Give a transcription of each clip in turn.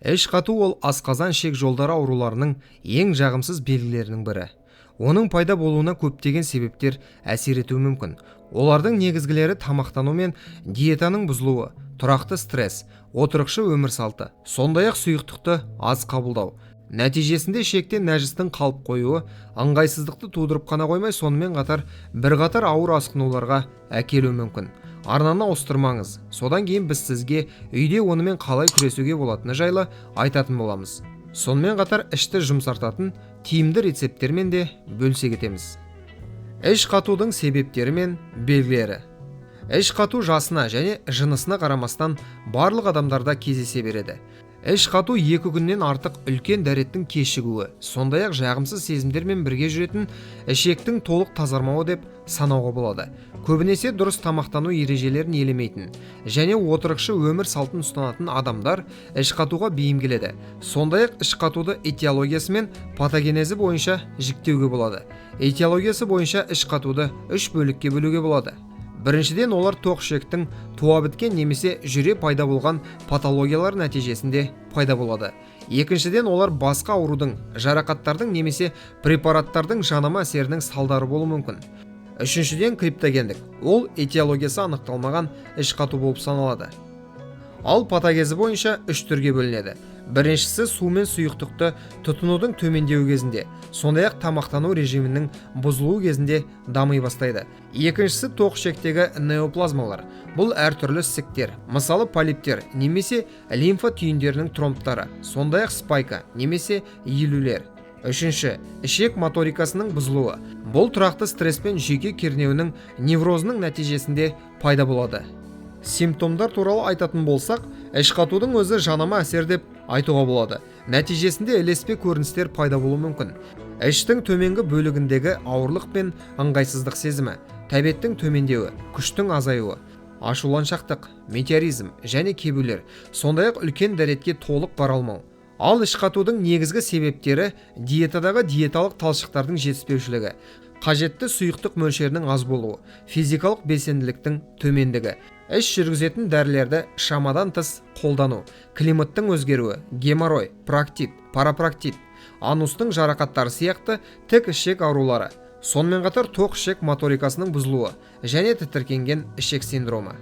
Іш қату ол асқазан ішек жолдары ауруларының ең жағымсыз белгілерінің бірі. Оның пайда болуына көптеген себептер әсер етуі мүмкін. Олардың негізгілері тамақтану мен диетаның бұзылуы, тұрақты стресс, отырықшы өмір салты, сондай-ақ сұйықтықты аз қабылдау. Нәтижесінде ішекте нәжістің қалып қоюы ыңғайсыздықты тудырып қана қоймай, сонымен қатар бірқатар ауыр асқынуларға әкелуі мүмкін. Арнаны ауыстырмаңыз. Содан кейін біз сізге үйде онымен қалай күресуге болатыны жайлы айтатын боламыз. Сонымен қатар ішті жұмсартатын тиімді рецепттермен де бөлісе кетеміз. Іш қатудың себептері мен белгілері. Іш қату жасына және жынысына қарамастан барлық адамдарда кездесе береді. Іш қату 2 күннен артық үлкен дәреттің кешігуі, сондай-ақ жағымсыз сезімдермен бірге жүретін ішектің толық тазармауы деп санауға болады. Көбінесе дұрыс тамақтану ережелерін елемейтін және отырықшы өмір салтын ұстанатын адамдар іш қатуға бейім келеді. Сондай-ақ іш қатуды этиологиясы мен патогенезі бойынша жіктеуге болады. Этиологиясы бойынша іш қатуды 3 бөлікке бөлуге болады. Біріншіден, олар тоқ ішектің туа біткен немесе жүре пайда болған патологиялар нәтижесінде пайда болады. Екіншіден, олар басқа аурудың, жарақаттардың немесе препараттардың жанама әсерінің салдары болуы мүмкін. Үшіншіден, криптогендік. Ол этиологиясы анықталмаған іш қату болып саналады. Ал патогенезі бойынша 3 түрге бөлінеді. Біріншісі, су мен сұйықтықты тұтынудың төмендеуі кезінде, сондай-ақ тамақтану режимінің бұзылуы кезінде дами бастайды. Екіншісі, тоқ ішектегі неоплазмалар. Бұл әртүрлі ісіктер, мысалы полиптер немесе лимфа түйіндерінің тромбтары, сондай-ақ спайка немесе иілулер. Үшінші, ішек моторикасының бұзылуы. Бұл тұрақты стресс пен жүйке кернеуінің неврозының нәтижесінде пайда болады. Симптомдар туралы айтатын болсақ, іш қатудың өзі жанама әсер деп айтуға болады. Нәтижесінде ілеспе көріністер пайда болуы мүмкін. Іштің төменгі бөлігіндегі ауырлық пен ыңғайсыздық сезімі, тәбеттің төмендеуі, күштің азаюы, ашуланшақтық, метеоризм және кебулер, сондай-ақ үлкен дәретке толық бара алмау. Ал іш қатудың негізгі себептері диетадағы диеталық талшықтардың жетіспеушілігі, қажетті сұйықтық мөлшерінің аз болуы, физикалық белсенділіктің төмендігі, іш жүргізетін дәрілерді шамадан тыс қолдану, климаттың өзгеруі, геморрой, проктит, парапроктит, анустың жарақаттары сияқты тік ішек аурулары, сонымен қатар тоқ ішек моторикасының бұзылуы және тітіркенген ішек синдромы.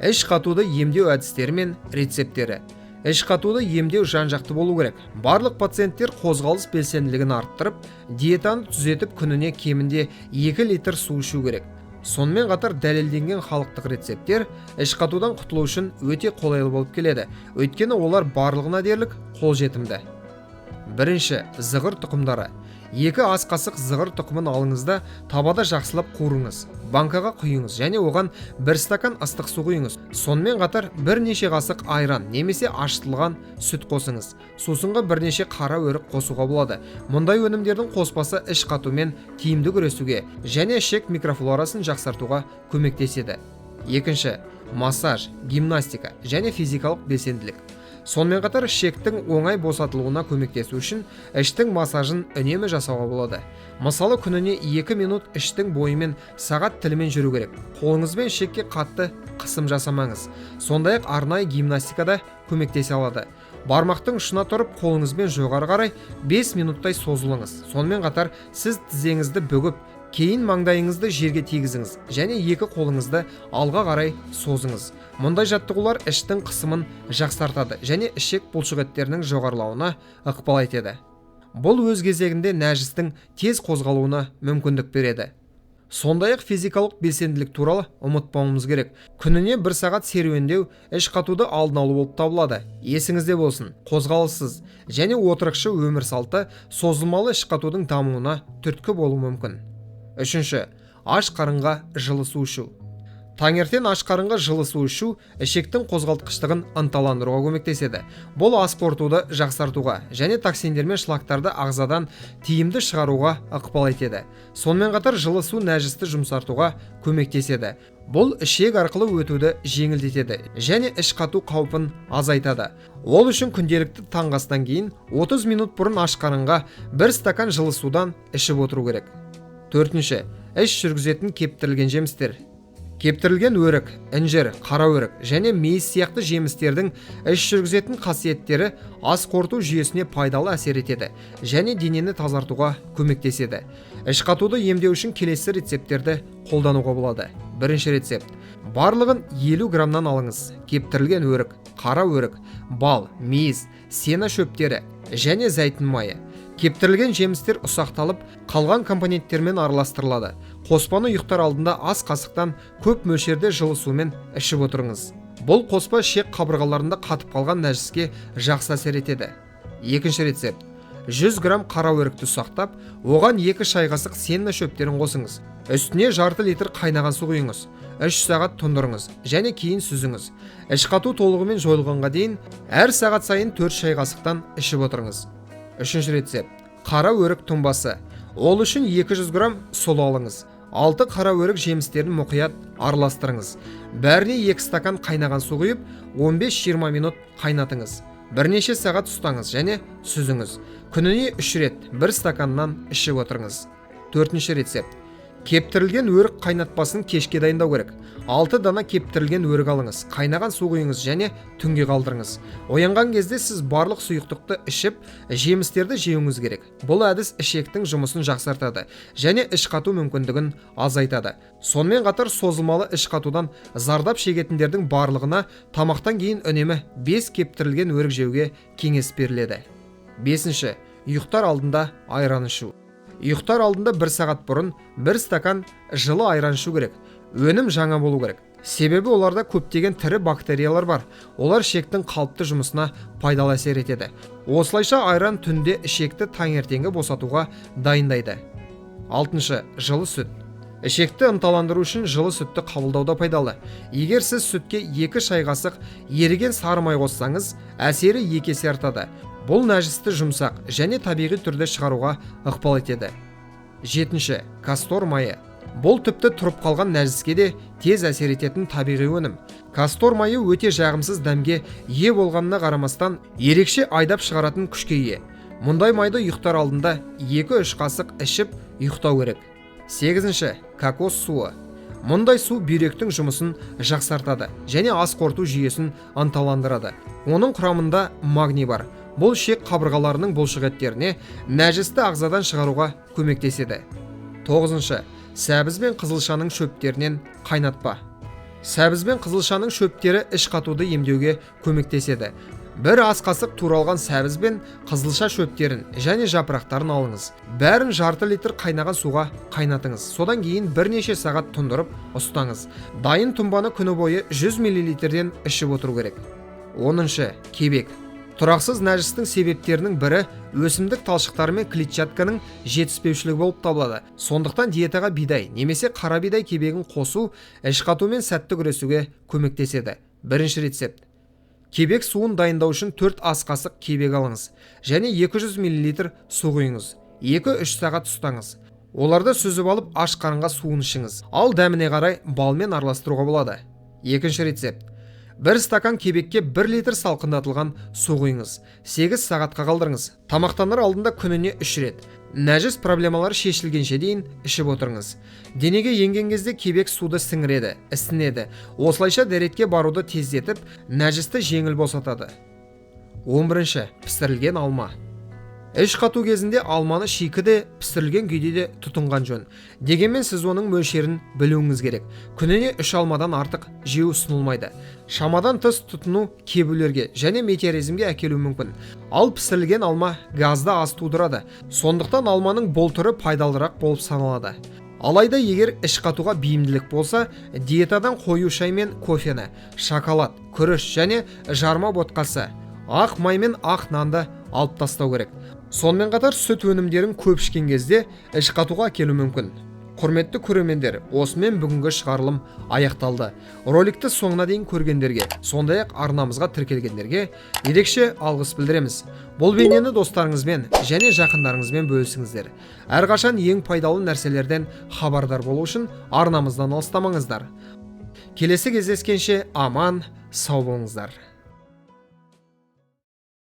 Іш қатуды емдеу әдістері мен рецептері. Іш қатуды емдеу жан-жақты болу керек. Барлық пациенттер қозғалыс белсенділігін арттырып, диетаны түзетіп, күніне кемінде 2 литр су ішу керек. Сонымен қатар дәлелденген халықтық рецепттер іш қатудан құтылу үшін өте қолайлы болып келеді. Өйткені олар барлығына дерлік қолжетімді. Бірінші, зығыр тұқымдары. 2 ас қасық зығыр тұқымын алыңызда табада жақсылап қуырыңыз. Банкаға құйыңыз және оған 1 стакан ыстық су құйыңыз. Сонымен қатар бірнеше қасық айран немесе ашытылған сүт қосыңыз. Сусынға бірнеше қара өрік қосуға болады. Мұндай өнімдердің қоспасы іш қатумен тиімді күресуге және ішек микрофлорасын жақсартуға көмектеседі. Екінші, массаж, гимнастика және физикалық белсенділік. Сонымен қатар ішектің оңай босатылуына көмектесу үшін іштің массажын үнемі жасауға болады. Мысалы, күніне 2 минут іштің бойымен сағат тілімен жүру керек. Қолыңызбен ішекке қатты қысым жасамаңыз. Сондай-ақ арнайы гимнастикада көмектесе алады. Бармақтың ұшына тұрып, қолыңызбен жоғары қарай 5 минуттай созылыңыз. Сонымен қатар сіз тізеңізді бүгіп, кейін маңдайыңызды жерге тигізіңіз және 2 қолыңызды алға қарай созыңыз. Мұндай жаттығулар іштің қысымын жақсартады және ішек бұлшықеттерінің жоғарылауына ықпал етеді. Бұл өз кезегінде нәжістің тез қозғалуына мүмкіндік береді. Сондай-ақ физикалық белсенділік туралы ұмытпауымыз керек. Күніне 1 сағат серуендеу іш қатуды алдын алу болып табылады. Есіңізде болсын, қозғалыссыз және отырықшы өмір салты созылмалы іш қатудың дамуына түрткі болуы мүмкін. Үшінші, аш қарынға жылы су ішу. Таңертең аш қарынға жылы су ішу ішектің қозғалтқыштығын ынталандыруға көмектеседі. Бұл ас қорытуды жақсартуға және токсиндер мен шлактарды ағзадан тиімді шығаруға ықпал етеді. Сонымен қатар жылы су нәжісті жұмсартуға көмектеседі. Бұл ішек арқылы өтуді жеңілдетеді және іш қату қаупін азайтады. Ол үшін күнделікті таңғы астан кейін 30 минут бұрын аш қарынға 1 стакан жылы судан ішіп отыру керек. Төртінші, іш жүргізетін кептірілген жемістер. Кептірілген өрік, інжір, қара өрік және мейіз сияқты жемістердің іш жүргізетін қасиеттері ас қорыту жүйесіне пайдалы әсер етеді және денені тазартуға көмектеседі. Іш қатуды емдеу үшін келесі рецепттерді қолдануға болады. Бірінші рецепт. Барлығын 50 граммнан алыңыз. Кептірілген өрік, қара өрік, бал, мейіз, сена шөптері және зәйтүн майы. Кептірілген жемістер ұсақталып, қалған компоненттермен араластырылады. Қоспаны ұйықтар алдында ас қасықтан көп мөлшерде жылы сумен ішіп отырыңыз. Бұл қоспа ішек қабырғаларында қатып қалған нәжіске жақсы әсер етеді. Екінші рецепт. 100 грамм қара өрікті ұсақтап, оған 2 шай қасық сена шөптерін қосыңыз. Үстіне жарты литр қайнаған су құйыңыз. 3 сағат тұндырыңыз және кейін сүзіңіз. Іш қату толығымен жойылғанға дейін әр сағат сайын 4 шай қасықтан ішіп отырыңыз. Үшінші рецепт. Қара өрік тұнбасы. Ол үшін 200 грамм сұлы алыңыз. 6 қара өрік жемістерін мұқият араластырыңыз. Бәріне 2 стакан қайнаған су құйып, 15-20 минут қайнатыңыз. Бірнеше сағат ұстаңыз және сүзіңіз. Күніне 3 рет 1 стаканнан ішіп отырыңыз. Төртінші рецепт. Кептірілген өрік қайнатпасын кешке дайындау керек. 6 дана кептірілген өрік алыңыз, қайнаған су құйыңыз және түнге қалдырыңыз. Оянған кезде сіз барлық сұйықтықты ішіп, жемістерді жеуіңіз керек. Бұл әдіс ішектің жұмысын жақсартады және іш қату мүмкіндігін азайтады. Сонымен қатар созылмалы іш қатудан зардап шегетіндердің барлығына тамақтан кейін үнемі 5 кептірілген өрік жеуге кеңес беріледі. Бесінші. Ұйықтар алдында айран ішу. Ұйықтар алдында 1 сағат бұрын 1 стакан жылы айран ішу керек. Өнім жаңа болу керек. Себебі оларда көптеген тірі бактериялар бар. Олар ішектің қалыпты жұмысына пайдалы әсер етеді. Осылайша айран түнде ішекті таңертеңгі босатуға дайындайды. Алтыншы. Жылы сүт. Ішекті ынталандыру үшін жылы сүтті қабылдауда пайдалы. Егер сіз сүтке 2 шай қасық еріген сары май қоссаңыз, әсері 2 есе артады. Бұл нәжісті жұмсақ және табиғи түрде шығаруға ықпал етеді. Жетінші. Кастор майы. Бұл тіпті тұрып қалған нәжіске де тез әсер ететін табиғи өнім. Кастор майы өте жағымсыз дәмге ие болғанына қарамастан ерекше айдап шығаратын күшке ие. Мұндай майды ұйықтар алдында 2-3 қасық ішіп ұйықтау керек. Сегізінші. Кокос суы. Мұндай су бүйректің жұмысын жақсартады және ас қорыту жүйесін ынталандырады. Оның құрамында магний бар. Бұл ішек қабырғаларының бұлшықеттеріне нәжісті ағзадан шығаруға көмектеседі. Тоғызыншы. Сәбіз бен қызылшаның шөптерінен қайнатпа. Сәбіз бен қызылшаның шөптері іш қатуды емдеуге көмектеседі. 1 ас қасық туралған сәбіз бен қызылша шөптерін және жапырақтарын алыңыз. Бәрін жарты литр қайнаған суға қайнатыңыз. Содан кейін бірнеше сағат тұндырып ұстаңыз. Дайын тұнбаны күні бойы 100 мл-ден ішіп отыру керек. 10-шы. Кебек. Тұрақсыз нәжістің себептерінің бірі өсімдік талшықтары мен клетчатканың жетіспеушілігі болып табылады. Сондықтан диетаға бидай немесе қара бидай кебегін қосу іш қатумен сәтті күресуге көмектеседі. Бірінші рецепт. Кебек суын дайындау үшін 4 ас қасық кебек алыңыз және 200 мл су құйыңыз. 2-3 сағат ұстаңыз. Оларды сүзіп алып аш қарынға суын ішіңіз. Ал дәміне қарай балмен араластыруға болады. Екінші рецепт. 1 стакан кебекке 1 литр салқындатылған су құйыңыз. 8 сағатқа қалдырыңыз. Тамақтанар алдында күніне 3 рет. Нәжіс проблемалары шешілгенше дейін ішіп отырыңыз. Денеге енген кезде кебек суды сіңіреді, ісінеді. Осылайша дәретке баруды тездетіп, нәжісті жеңіл босатады. 11-ші. Пісірілген алма. Іш қату кезінде алманы шикіде пісірілген күйде де тұтынған жөн. Дегенмен сіз оның мөлшерін білуіңіз керек. Күніне 3 алмадан артық жеу ұсынылмайды. Шамадан тыс тұтыну кебулерге және метеоризмге әкелуі мүмкін. Ал пісірілген алма газда ас тудырады. Сондықтан алманың бұл түрі пайдалырақ болып саналады. Алайда егер іш қатуға бейімділік болса, диетадан қою шай мен кофені, шоколад, күріш және жарма ботқасы, ақ май мен ақ нанды алып тастау керек. Сонымен қатар сүт өнімдерін көп ішкен кезде іш қатуға әкелу мүмкін. Құрметті көрермендер, осымен бүгінгі шығарылым аяқталды. Роликті соңына дейін көргендерге, сондай-ақ арнамызға тіркелгендерге ерекше алғыс білдіреміз. Бұл бейнені достарыңызбен және жақындарыңызбен бөлісіңіздер. Әрқашан ең пайдалы нәрселерден хабардар болу үшін арнамыздан алыстамаңыздар. Келесі кездескенше аман, сау болыңыздар.